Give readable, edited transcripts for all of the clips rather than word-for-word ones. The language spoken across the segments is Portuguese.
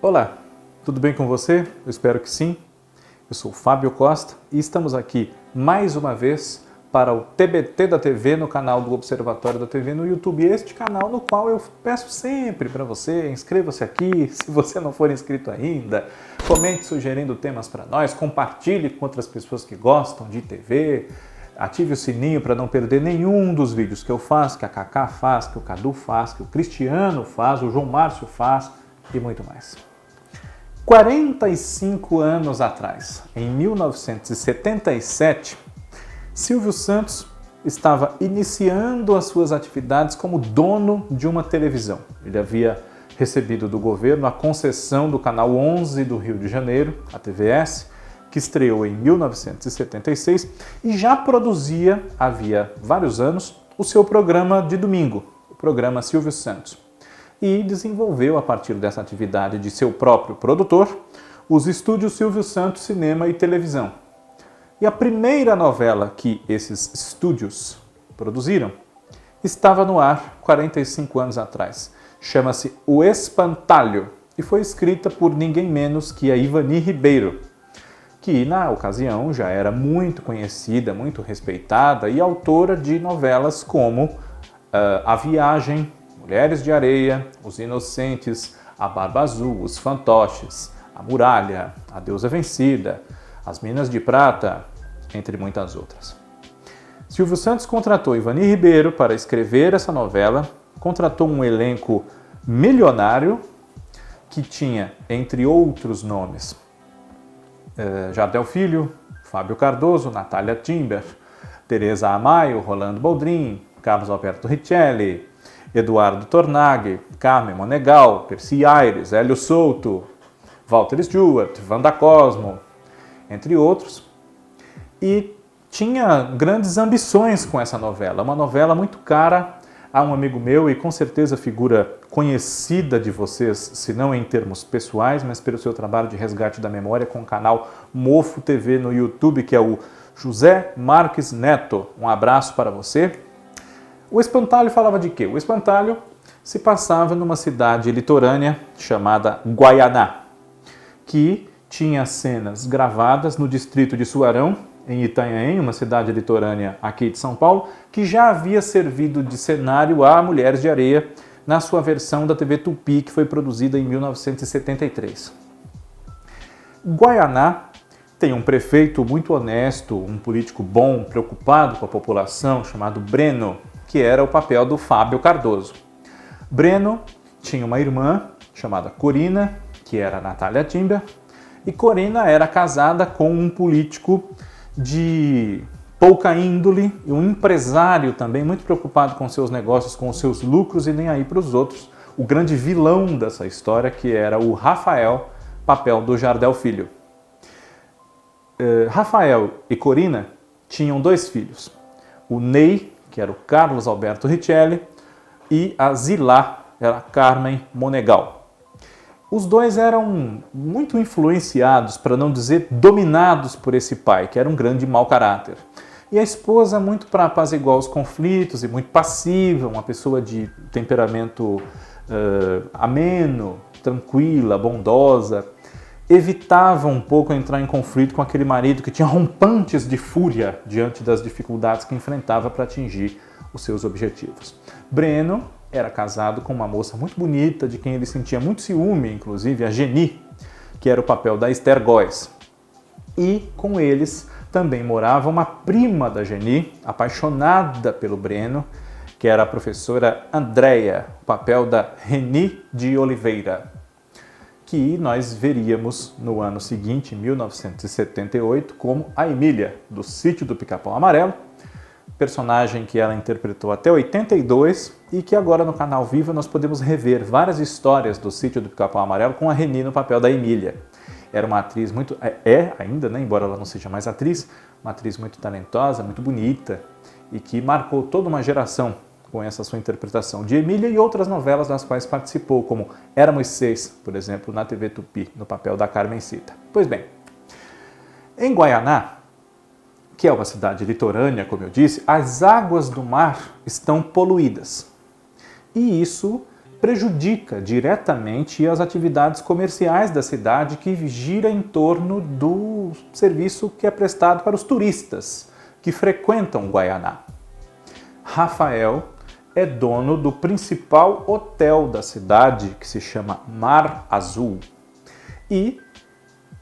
Olá, tudo bem com você? Eu espero que sim. Eu sou Fábio Costa e estamos aqui mais uma vez para o TBT da TV no canal do Observatório da TV no YouTube. Este canal no qual eu peço sempre para você, inscreva-se aqui, se você não for inscrito ainda, comente sugerindo temas para nós, compartilhe com outras pessoas que gostam de TV, ative o sininho para não perder nenhum dos vídeos que eu faço, que a Cacá faz, que o Cadu faz, que o Cristiano faz, o João Márcio faz e muito mais. 45 anos atrás, em 1977, Silvio Santos estava iniciando as suas atividades como dono de uma televisão. Ele havia recebido do governo a concessão do Canal 11 do Rio de Janeiro, a TVS, que estreou em 1976 e já produzia, havia vários anos, o seu programa de domingo, o programa Silvio Santos. E desenvolveu, a partir dessa atividade de seu próprio produtor, os estúdios Silvio Santos Cinema e Televisão. E a primeira novela que esses estúdios produziram estava no ar 45 anos atrás. Chama-se O Espantalho e foi escrita por ninguém menos que a Ivani Ribeiro, que na ocasião já era muito conhecida, muito respeitada e autora de novelas como A Viagem, Mulheres de Areia, Os Inocentes, A Barba Azul, Os Fantoches, A Muralha, A Deusa Vencida, As Minas de Prata, entre muitas outras. Silvio Santos contratou Ivani Ribeiro para escrever essa novela, contratou um elenco milionário que tinha, entre outros nomes, Jardel Filho, Fábio Cardoso, Natália Timber, Teresa Amaio, Rolando Boldrin, Carlos Alberto Richelli, Eduardo Tornaghi, Carmen Monegal, Percy Aires, Hélio Souto, Walter Stewart, Wanda Cosmo, entre outros. E tinha grandes ambições com essa novela, uma novela muito cara a um amigo meu e com certeza figura conhecida de vocês, se não em termos pessoais, mas pelo seu trabalho de resgate da memória com o canal Mofo TV no YouTube, que é o José Marques Neto. Um abraço para você. O Espantalho falava de quê? O Espantalho se passava numa cidade litorânea chamada Guaianá, que tinha cenas gravadas no distrito de Suarão, em Itanhaém, uma cidade litorânea aqui de São Paulo, que já havia servido de cenário a Mulheres de Areia na sua versão da TV Tupi, que foi produzida em 1973. Guaianá tem um prefeito muito honesto, um político bom, preocupado com a população, chamado Breno, que era o papel do Fábio Cardoso. Breno tinha uma irmã chamada Corina, que era a Natália Timber, e Corina era casada com um político de pouca índole e um empresário também muito preocupado com seus negócios, com os seus lucros e nem aí para os outros. O grande vilão dessa história, que era o Rafael, papel do Jardel Filho. Rafael e Corina tinham dois filhos, o Ney, que era o Carlos Alberto Richelli, e a Zilá, era a Carmen Monegal. Os dois eram muito influenciados, para não dizer dominados por esse pai, que era um grande mau caráter. E a esposa, muito para apaziguar os conflitos e muito passiva, uma pessoa de temperamento ameno, tranquila, bondosa, evitava um pouco entrar em conflito com aquele marido que tinha rompantes de fúria diante das dificuldades que enfrentava para atingir os seus objetivos. Breno era casado com uma moça muito bonita, de quem ele sentia muito ciúme, inclusive a Geni, que era o papel da Esther Góes. E com eles também morava uma prima da Geni, apaixonada pelo Breno, que era a professora Andréia, o papel da Reni de Oliveira, que nós veríamos no ano seguinte, em 1978, como a Emília, do Sítio do Pica-Pau Amarelo, personagem que ela interpretou até 82 e que agora no canal Viva nós podemos rever várias histórias do Sítio do Pica-Pau Amarelo com a Reni no papel da Emília. Era uma atriz muito... ainda, né, embora ela não seja mais atriz, uma atriz muito talentosa, muito bonita e que marcou toda uma geração com essa sua interpretação de Emília e outras novelas das quais participou, como Éramos Seis, por exemplo, na TV Tupi, no papel da Carmencita. Pois bem, em Guaianá, que é uma cidade litorânea, como eu disse, as águas do mar estão poluídas. E isso prejudica diretamente as atividades comerciais da cidade, que gira em torno do serviço que é prestado para os turistas que frequentam Guaianá. Rafael é dono do principal hotel da cidade, que se chama Mar Azul, e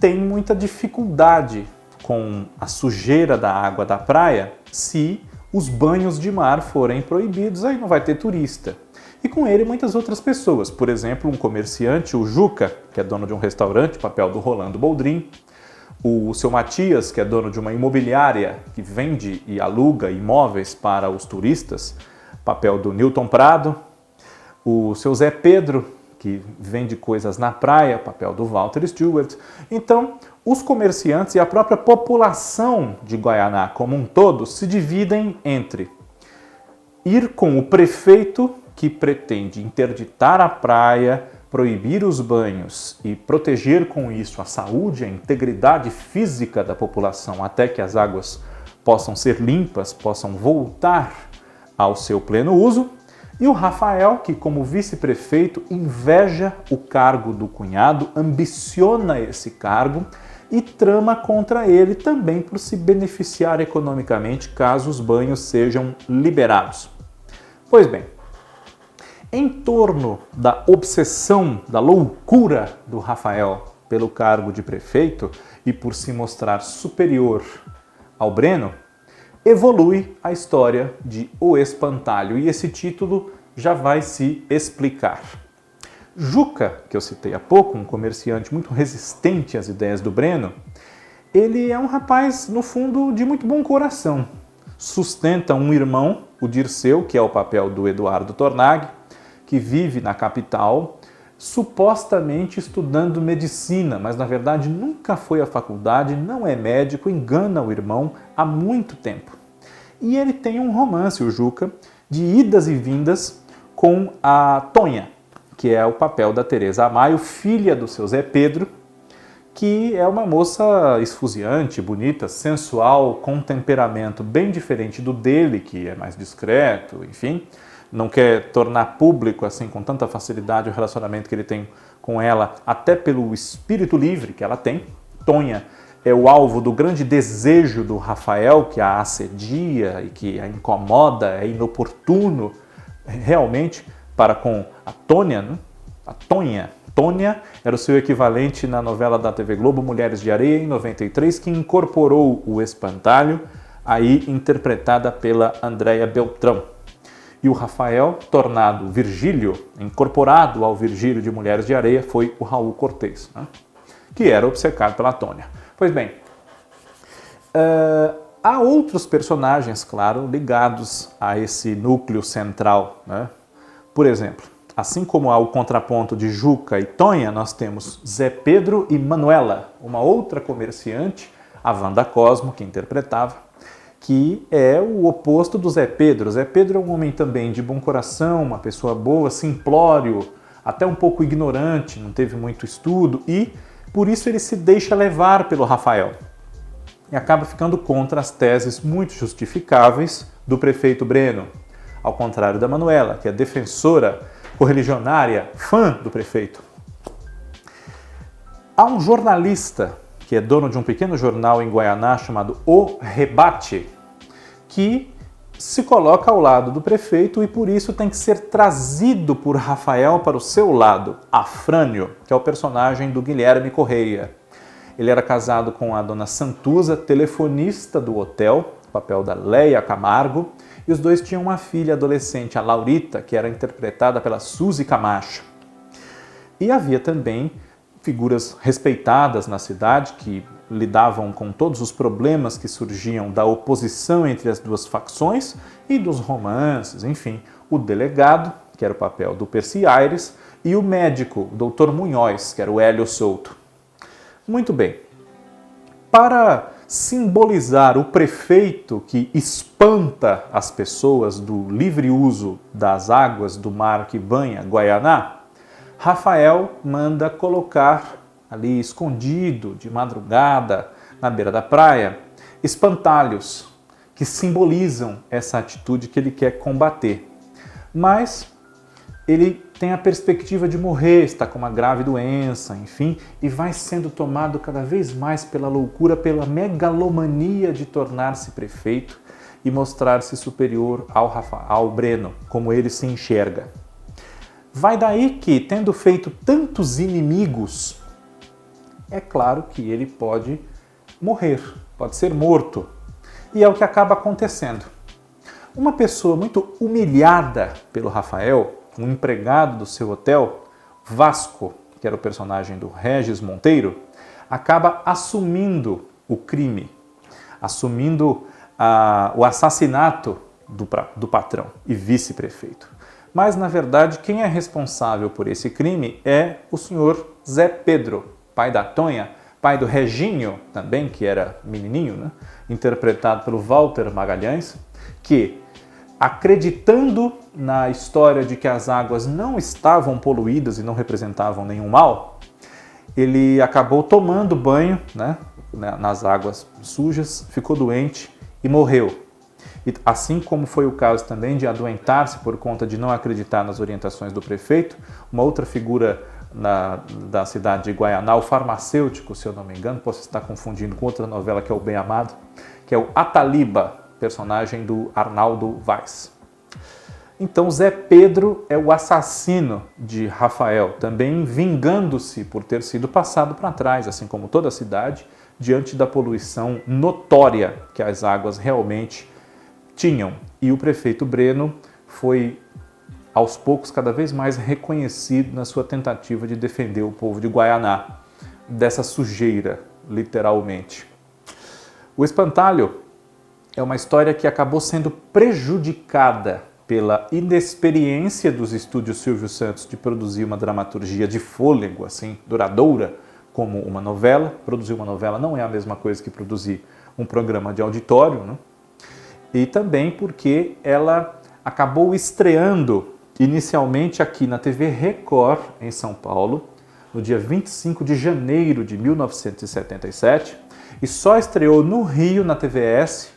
tem muita dificuldade com a sujeira da água da praia. Se os banhos de mar forem proibidos, aí não vai ter turista. E com ele muitas outras pessoas, por exemplo, um comerciante, o Juca, que é dono de um restaurante, papel do Rolando Boldrin, o seu Matias, que é dono de uma imobiliária que vende e aluga imóveis para os turistas, papel do Newton Prado, o seu Zé Pedro, que vende coisas na praia, papel do Walter Stewart. Então, os comerciantes e a própria população de Guaianá como um todo se dividem entre ir com o prefeito, que pretende interditar a praia, proibir os banhos e proteger com isso a saúde, a integridade física da população até que as águas possam ser limpas, possam voltar ao seu pleno uso, e o Rafael, que como vice-prefeito inveja o cargo do cunhado, ambiciona esse cargo e trama contra ele também por se beneficiar economicamente caso os banhos sejam liberados. Pois bem, em torno da obsessão, da loucura do Rafael pelo cargo de prefeito e por se mostrar superior ao Breno, evolui a história de O Espantalho, e esse título já vai se explicar. Juca, que eu citei há pouco, um comerciante muito resistente às ideias do Breno, ele é um rapaz, no fundo, de muito bom coração. Sustenta um irmão, o Dirceu, que é o papel do Eduardo Tornag, que vive na capital, supostamente estudando medicina, mas na verdade nunca foi à faculdade, não é médico, engana o irmão há muito tempo. E ele tem um romance, o Juca, de idas e vindas com a Tonha, que é o papel da Teresa Amaio, filha do seu Zé Pedro, que é uma moça esfuziante, bonita, sensual, com um temperamento bem diferente do dele, que é mais discreto, enfim, não quer tornar público assim com tanta facilidade o relacionamento que ele tem com ela, até pelo espírito livre que ela tem. Tonha é o alvo do grande desejo do Rafael, que a assedia e que a incomoda, é inoportuno realmente para com a Tônia, né? A Tonha. Tônia era o seu equivalente na novela da TV Globo Mulheres de Areia, em 93, que incorporou o Espantalho, aí interpretada pela Andréia Beltrão. E o Rafael, tornado Virgílio, incorporado ao Virgílio de Mulheres de Areia, foi o Raul Cortez, né? Que era obcecado pela Tônia. Pois bem, há outros personagens, claro, ligados a esse núcleo central, né? Por exemplo, assim como há o contraponto de Juca e Tonha, nós temos Zé Pedro e Manuela, uma outra comerciante, a Wanda Cosmo, que interpretava, que é o oposto do Zé Pedro. Zé Pedro é um homem também de bom coração, uma pessoa boa, simplório, até um pouco ignorante, não teve muito estudo e, por isso, ele se deixa levar pelo Rafael e acaba ficando contra as teses muito justificáveis do prefeito Breno, ao contrário da Manuela, que é defensora, correligionária, fã do prefeito. Há um jornalista que é dono de um pequeno jornal em Guaianá chamado O Rebate, que se coloca ao lado do prefeito e por isso tem que ser trazido por Rafael para o seu lado, Afrânio, que é o personagem do Guilherme Correia. Ele era casado com a dona Santuza, telefonista do hotel, papel da Leia Camargo, e os dois tinham uma filha adolescente, a Laurita, que era interpretada pela Suzy Camacho. E havia também figuras respeitadas na cidade que lidavam com todos os problemas que surgiam da oposição entre as duas facções e dos romances, enfim, o delegado, que era o papel do Percy Aires, e o médico, o Dr. Munhoz, que era o Hélio Souto. Muito bem. Para simbolizar o prefeito que espanta as pessoas do livre uso das águas do mar que banha Guaianá, Rafael manda colocar ali escondido, de madrugada, na beira da praia, espantalhos que simbolizam essa atitude que ele quer combater. Mas ele tem a perspectiva de morrer, está com uma grave doença, enfim, e vai sendo tomado cada vez mais pela loucura, pela megalomania de tornar-se prefeito e mostrar-se superior ao Breno, como ele se enxerga. Vai daí que, tendo feito tantos inimigos, é claro que ele pode morrer, pode ser morto. E é o que acaba acontecendo. Uma pessoa muito humilhada pelo Rafael, um empregado do seu hotel, Vasco, que era o personagem do Regis Monteiro, acaba assumindo o crime, assumindo o assassinato do patrão e vice-prefeito. Mas, na verdade, quem é responsável por esse crime é o senhor Zé Pedro, pai da Tonha, pai do Reginho, também, que era menininho, né? Interpretado pelo Walter Magalhães, que, acreditando na história de que as águas não estavam poluídas e não representavam nenhum mal, ele acabou tomando banho, né, nas águas sujas, ficou doente e morreu. E assim como foi o caso também de adoentar-se por conta de não acreditar nas orientações do prefeito, uma outra figura da cidade de Guaianá, o farmacêutico, se eu não me engano, posso estar confundindo com outra novela que é o Bem Amado, que é o Ataliba, personagem do Arnaldo Vaz. Então Zé Pedro é o assassino de Rafael, também vingando-se por ter sido passado para trás, assim como toda a cidade, diante da poluição notória que as águas realmente tinham. E o prefeito Breno foi, aos poucos, cada vez mais reconhecido na sua tentativa de defender o povo de Guaianá dessa sujeira, literalmente. O Espantalho é uma história que acabou sendo prejudicada pela inexperiência dos estúdios Silvio Santos de produzir uma dramaturgia de fôlego, assim, duradoura, como uma novela. Produzir uma novela não é a mesma coisa que produzir um programa de auditório, né? E também porque ela acabou estreando inicialmente aqui na TV Record, em São Paulo, no dia 25 de janeiro de 1977, e só estreou no Rio, na TVS,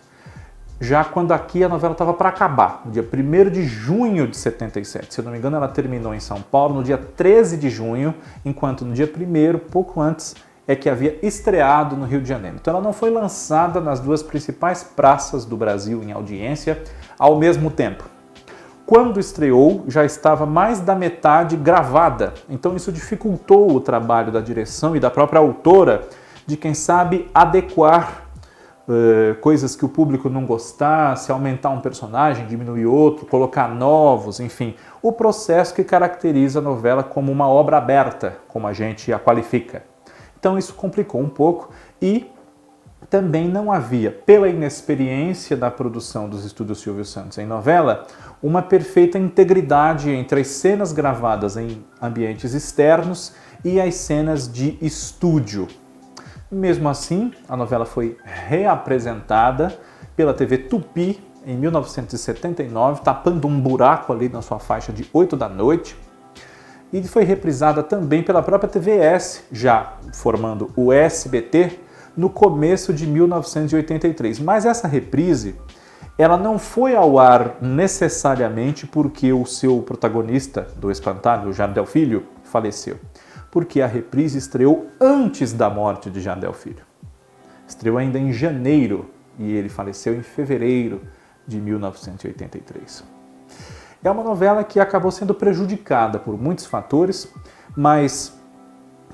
já quando aqui a novela estava para acabar, no dia 1º de junho de 77. Se eu não me engano, ela terminou em São Paulo no dia 13 de junho, enquanto no dia 1º, pouco antes, é que havia estreado no Rio de Janeiro. Então ela não foi lançada nas duas principais praças do Brasil em audiência ao mesmo tempo. Quando estreou, já estava mais da metade gravada, então isso dificultou o trabalho da direção e da própria autora de, quem sabe, adequar coisas que o público não gostasse, aumentar um personagem, diminuir outro, colocar novos, enfim, o processo que caracteriza a novela como uma obra aberta, como a gente a qualifica. Então isso complicou um pouco e também não havia, pela inexperiência da produção dos estúdios Silvio Santos em novela, uma perfeita integridade entre as cenas gravadas em ambientes externos e as cenas de estúdio. Mesmo assim, a novela foi reapresentada pela TV Tupi em 1979, tapando um buraco ali na sua faixa de 8 da noite, e foi reprisada também pela própria TVS, já formando o SBT, no começo de 1983. Mas essa reprise, ela não foi ao ar necessariamente porque o seu protagonista do Espantalho, o Jardel Filho, faleceu. Porque a reprise estreou antes da morte de Jardel Filho. Estreou ainda em janeiro e ele faleceu em fevereiro de 1983. É uma novela que acabou sendo prejudicada por muitos fatores, mas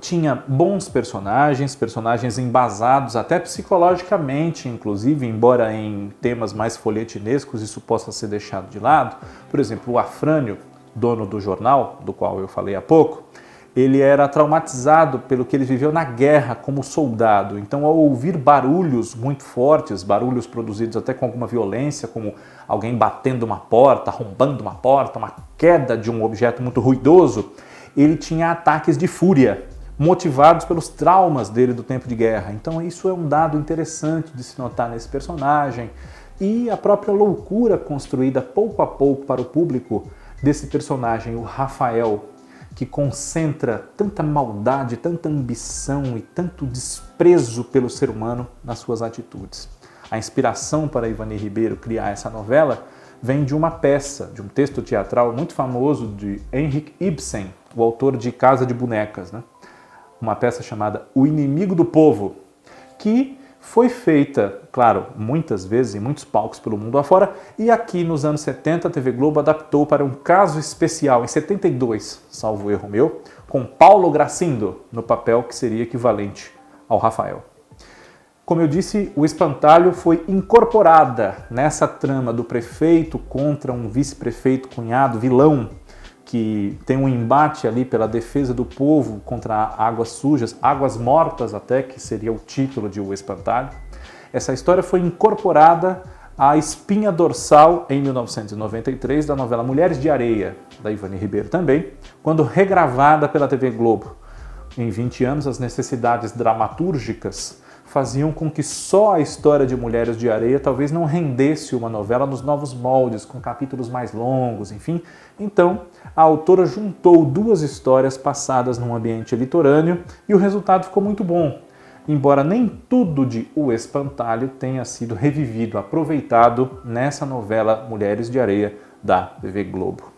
tinha bons personagens embasados até psicologicamente, inclusive, embora em temas mais folhetinescos isso possa ser deixado de lado. Por exemplo, o Afrânio, dono do jornal, do qual eu falei há pouco, ele era traumatizado pelo que ele viveu na guerra como soldado. Então, ao ouvir barulhos muito fortes, barulhos produzidos até com alguma violência, como alguém batendo uma porta, arrombando uma porta, uma queda de um objeto muito ruidoso, ele tinha ataques de fúria, motivados pelos traumas dele do tempo de guerra. Então, isso é um dado interessante de se notar nesse personagem. E a própria loucura construída pouco a pouco para o público desse personagem, o Rafael, que concentra tanta maldade, tanta ambição e tanto desprezo pelo ser humano nas suas atitudes. A inspiração para Ivani Ribeiro criar essa novela vem de uma peça, de um texto teatral muito famoso de Henrik Ibsen, o autor de Casa de Bonecas, né? Uma peça chamada O Inimigo do Povo, que foi feita, claro, muitas vezes em muitos palcos pelo mundo afora, e aqui nos anos 70 a TV Globo adaptou para um caso especial, em 72, salvo erro meu, com Paulo Gracindo no papel que seria equivalente ao Rafael. Como eu disse, o espantalho foi incorporada nessa trama do prefeito contra um vice-prefeito cunhado, vilão, que tem um embate ali pela defesa do povo contra águas sujas, águas mortas até, que seria o título de O Espantalho. Essa história foi incorporada à espinha dorsal, em 1993, da novela Mulheres de Areia, da Ivani Ribeiro também, quando regravada pela TV Globo. Em 20 anos, as necessidades dramatúrgicas faziam com que só a história de Mulheres de Areia talvez não rendesse uma novela nos novos moldes, com capítulos mais longos, enfim. Então, a autora juntou duas histórias passadas num ambiente litorâneo e o resultado ficou muito bom, embora nem tudo de O Espantalho tenha sido revivido, aproveitado nessa novela Mulheres de Areia da TV Globo.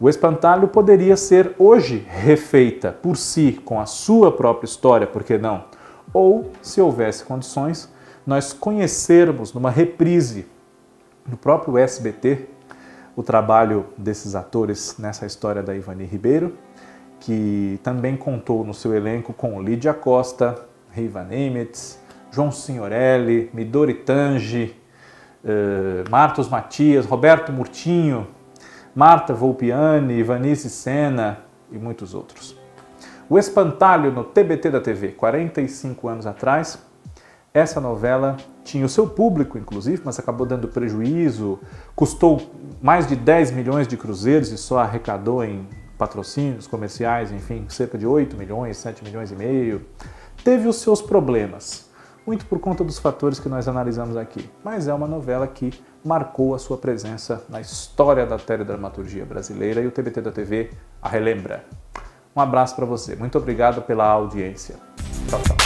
O Espantalho poderia ser hoje refeita por si, com a sua própria história, por que não? Ou, se houvesse condições, nós conhecermos numa reprise do próprio SBT o trabalho desses atores nessa história da Ivani Ribeiro, que também contou no seu elenco com Lídia Costa, Riva Nemetz, João Signorelli, Midori Tange, Martos Matias, Roberto Murtinho, Marta Volpiani, Ivanice Sena e muitos outros. O Espantalho no TBT da TV, 45 anos atrás. Essa novela tinha o seu público, inclusive, mas acabou dando prejuízo, custou mais de 10 milhões de cruzeiros e só arrecadou em patrocínios comerciais, enfim, cerca de 8 milhões, 7 milhões e meio. Teve os seus problemas, muito por conta dos fatores que nós analisamos aqui, mas é uma novela que marcou a sua presença na história da teledramaturgia brasileira e o TBT da TV a relembra. Um abraço para você. Muito obrigado pela audiência. Tchau, tchau.